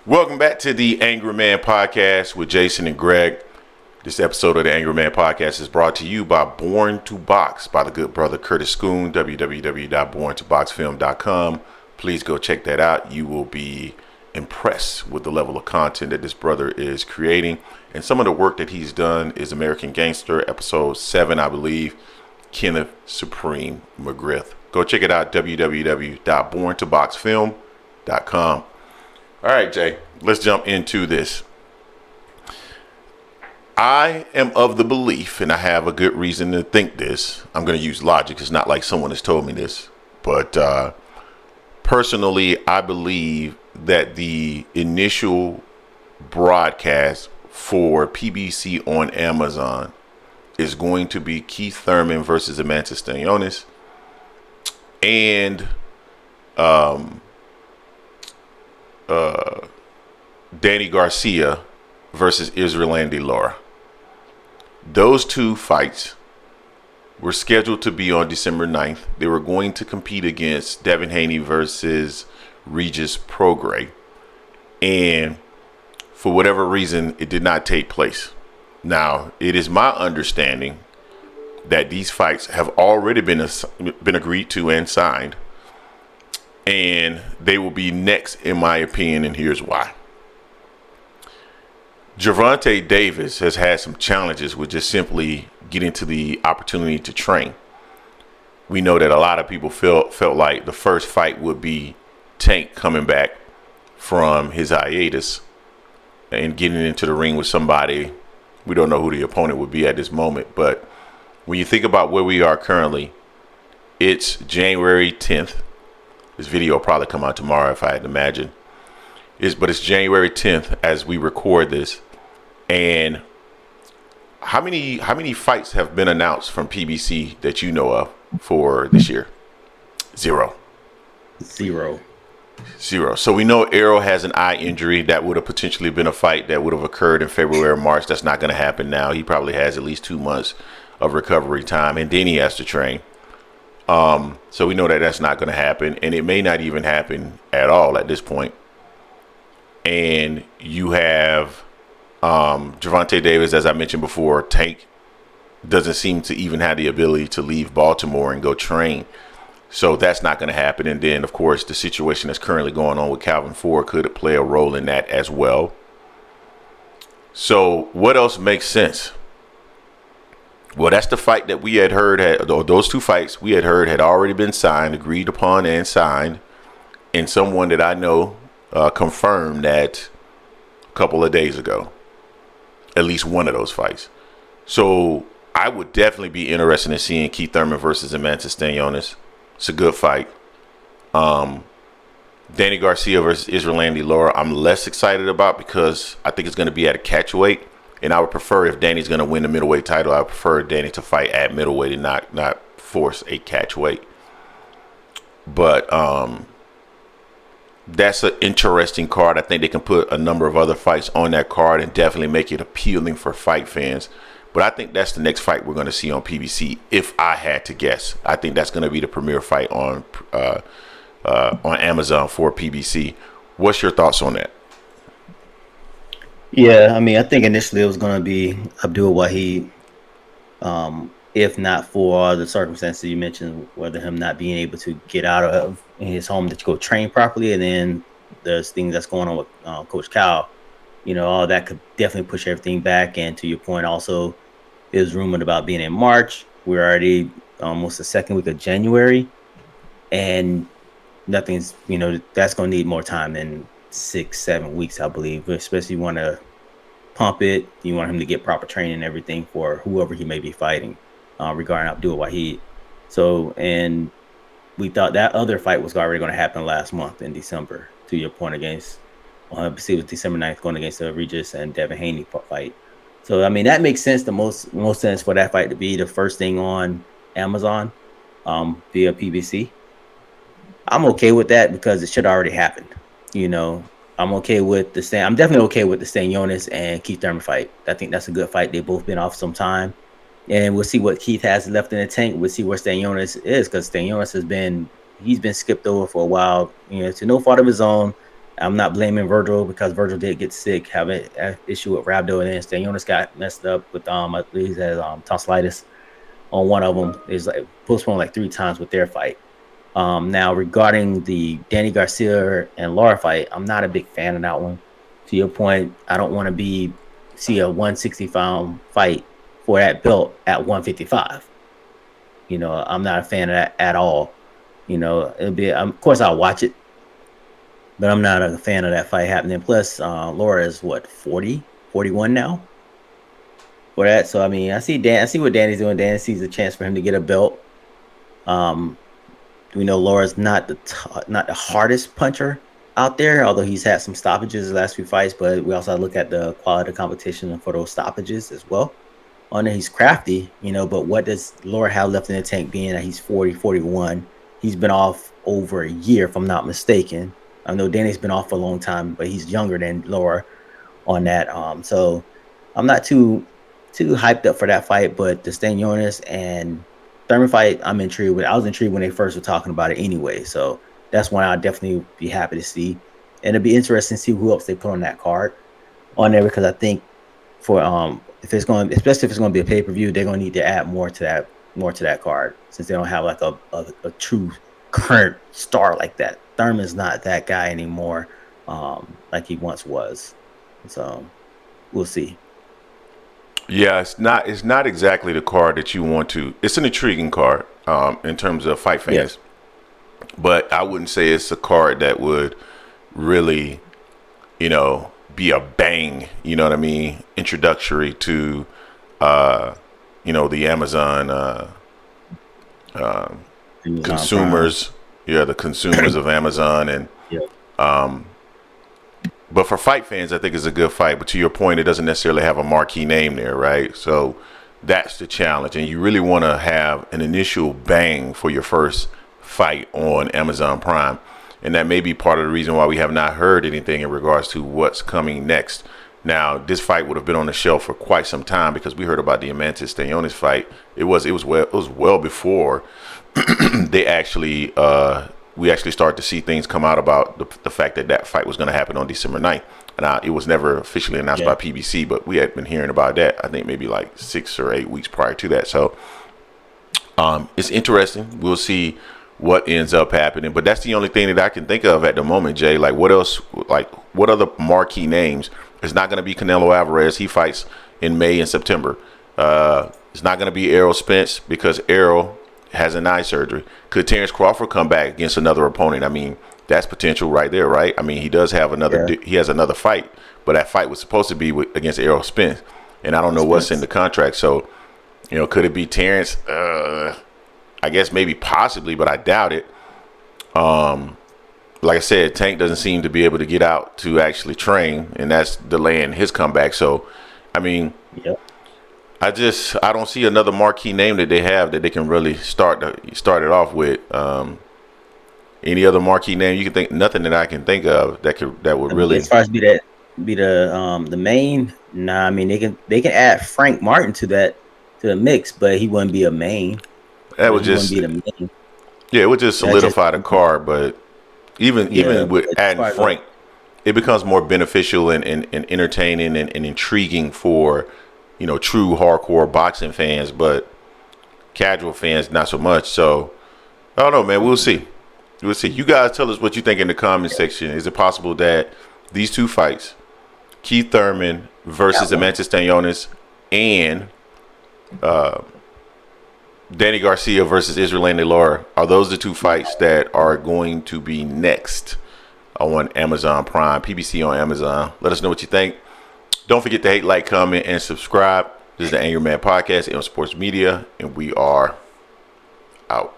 Welcome back to the Angry Man Podcast with Jason and Greg. This episode of the Angry Man Podcast is brought to you by Born to Box by the good brother Curtis Schoon, www.borntoboxfilm.com. Please go check that out. You will be impressed with the level of content that this brother is creating. And some of the work that he's done is American Gangster, episode 7, I believe, Kenneth Supreme McGriff. Go check it out, www.borntoboxfilm.com. All right, Jay, let's jump into this. I am of the belief, and I have a good reason to think this. I'm going to use logic. It's not like someone has told me this. But personally, I believe that the initial broadcast for PBC on Amazon is going to be Keith Thurman versus Eimantis Stanionis. And Danny Garcia versus Israel Andy Lara. Those two fights were scheduled to be on December 9th. They were going to compete against Devin Haney versus Regis Prograis. And for whatever reason, it did not take place. Now, it is my understanding that these fights have already been agreed to and signed. And they will be next, in my opinion, and here's why. Gervonta Davis has had some challenges with just simply getting to the opportunity to train. We know that a lot of people felt like the first fight would be Tank coming back from his hiatus and getting into the ring with somebody. We don't know who the opponent would be at this moment, but when you think about where we are currently, it's January 10th. This video will probably come out tomorrow if I had to imagine. But it's January 10th as we record this. And how many fights have been announced from PBC that you know of for this year? Zero. So we know Errol has an eye injury. That would have potentially been a fight that would have occurred in February or March. That's not going to happen now. He probably has at least 2 months of recovery time, and then he has to train. So we know that that's not going to happen, and it may not even happen at all at this point. And you have Gervonta Davis, as I mentioned before. Tank doesn't seem to even have the ability to leave Baltimore and go train. So that's not going to happen. And then, of course, the situation that's currently going on with Calvin Ford could play a role in that as well. So what else makes sense? Well, that's the fight that we had heard, those two fights we had heard had already been signed, agreed upon and signed. And someone that I know confirmed that a couple of days ago, at least one of those fights. So I would definitely be interested in seeing Keith Thurman versus Eimantis Stanionis. It's a good fight. Danny Garcia versus Israel Andy Lara, I'm less excited about because I think it's going to be at a catchweight. And I would prefer, if Danny's going to win the middleweight title, I would prefer Danny to fight at middleweight and not force a catchweight. But that's an interesting card. I think they can put a number of other fights on that card and definitely make it appealing for fight fans. But I think that's the next fight we're going to see on PBC, if I had to guess. I think that's going to be the premier fight on Amazon for PBC. What's your thoughts on that? Yeah, I mean, I think initially it was going to be Abdul Wahid, if not for all the circumstances you mentioned, whether him not being able to get out of his home to go train properly, and then there's things that's going on with Coach Cal. You know, all that could definitely push everything back. And to your point, also, it was rumored about being in March. We're already almost the second week of January, and nothing's, that's going to need more time than 6-7 weeks, I believe. Especially you want to pump it, you want him to get proper training and everything for whoever he may be fighting, regarding Abdul Wahid. So, and we thought that other fight was already going to happen last month in December, to your point, against it was December 9th, going against the Regis and Devin Haney fight. So I mean, that makes sense. The most sense for that fight to be the first thing on Amazon via PBC. I'm okay with that because it should already happened. I'm okay with I'm definitely okay with the Stanionis and Keith Thurman fight. I think that's a good fight. They've both been off some time, and we'll see what Keith has left in the tank. We'll see where Stanionis is, because Stanionis he's been skipped over for a while, to no fault of his own. I'm not blaming Virgil because Virgil did get sick, have an issue with rhabdo, and then Stanionis got messed up with I believe he had tonsillitis on one of them. Is like postponed like 3 times with their fight. Now regarding the Danny Garcia and Lara fight, I'm not a big fan of that one. To your point, I don't want to see a 160-pound fight for that belt at 155. I'm not a fan of that at all. It'll be, of course, I'll watch it, but I'm not a fan of that fight happening. Plus, Laura is what, 40, 41 now for that. So I mean, I see what Danny's doing. Dan sees a chance for him to get a belt. We know Laura's not the hardest puncher out there, although he's had some stoppages the last few fights. But we also look at the quality of competition for those stoppages as well. On there, he's crafty, but what does Laura have left in the tank being that he's 40, 41? He's been off over a year, if I'm not mistaken. I know Danny's been off for a long time, but he's younger than Laura on that. So I'm not too hyped up for that fight, but the Stanionis and Thurman fight, I'm intrigued with. I was intrigued when they first were talking about it anyway, so that's one I'll definitely be happy to see. And it'll be interesting to see who else they put on that card on there, because I think for especially if it's going to be a pay-per-view, they're going to need to add more to that card, since they don't have like a true current star like that. Thurman's not that guy anymore, like he once was. So we'll see. Yeah, it's not exactly the card that you want to. It's an intriguing card in terms of fight fans, yes. But I wouldn't say it's a card that would really, be a bang. You know what I mean? Introductory to, the Amazon consumers. Yeah, the consumers of Amazon and. Yeah. But for fight fans, I think it's a good fight. But to your point, it doesn't necessarily have a marquee name there, right? So that's the challenge. And you really want to have an initial bang for your first fight on Amazon Prime. And that may be part of the reason why we have not heard anything in regards to what's coming next. Now, this fight would have been on the shelf for quite some time, because we heard about the Eimantis Stanionis fight. It was well before they actually we actually started to see things come out about the fact that fight was going to happen on December 9th. And it was never officially announced by PBC, but we had been hearing about that, I think maybe like 6 or 8 weeks prior to that. So it's interesting. We'll see what ends up happening. But that's the only thing that I can think of at the moment, Jay. Like, what else? Like, what other marquee names? It's not going to be Canelo Alvarez. He fights in May and September. It's not going to be Errol Spence, because Errol has an eye surgery. Could Terrence Crawford come back against another opponent? I mean, that's potential right there, right? I mean, he does have he has another fight, but that fight was supposed to be against Errol Spence, and I don't know what's in the contract. So, could it be Terrence? I guess maybe possibly, but I doubt it. Like I said, Tank doesn't seem to be able to get out to actually train, and that's delaying his comeback. So, I mean, I don't see another marquee name that they have that they can really start it off with. Any other marquee name you can think? Nothing that I can think of that would really. As far as be the main. Nah, I mean they can add Frank Martin to the mix, but he wouldn't be a main. That would just be the main. Yeah, it would just solidify the card, but even with adding Frank, it becomes more beneficial and entertaining and intriguing for true hardcore boxing fans, but casual fans not so much. So I don't know, man. We'll see. You guys tell us what you think in the comment section. Is it possible that these two fights, Keith Thurman versus Eimantis Stanionis and Danny Garcia versus Israel Lara, are those the two fights that are going to be next on Amazon Prime, PBC on Amazon? Let us know what you think. Don't forget to hate, like, comment, and subscribe. This is the Angry Man Podcast on Sports Media, and we are out.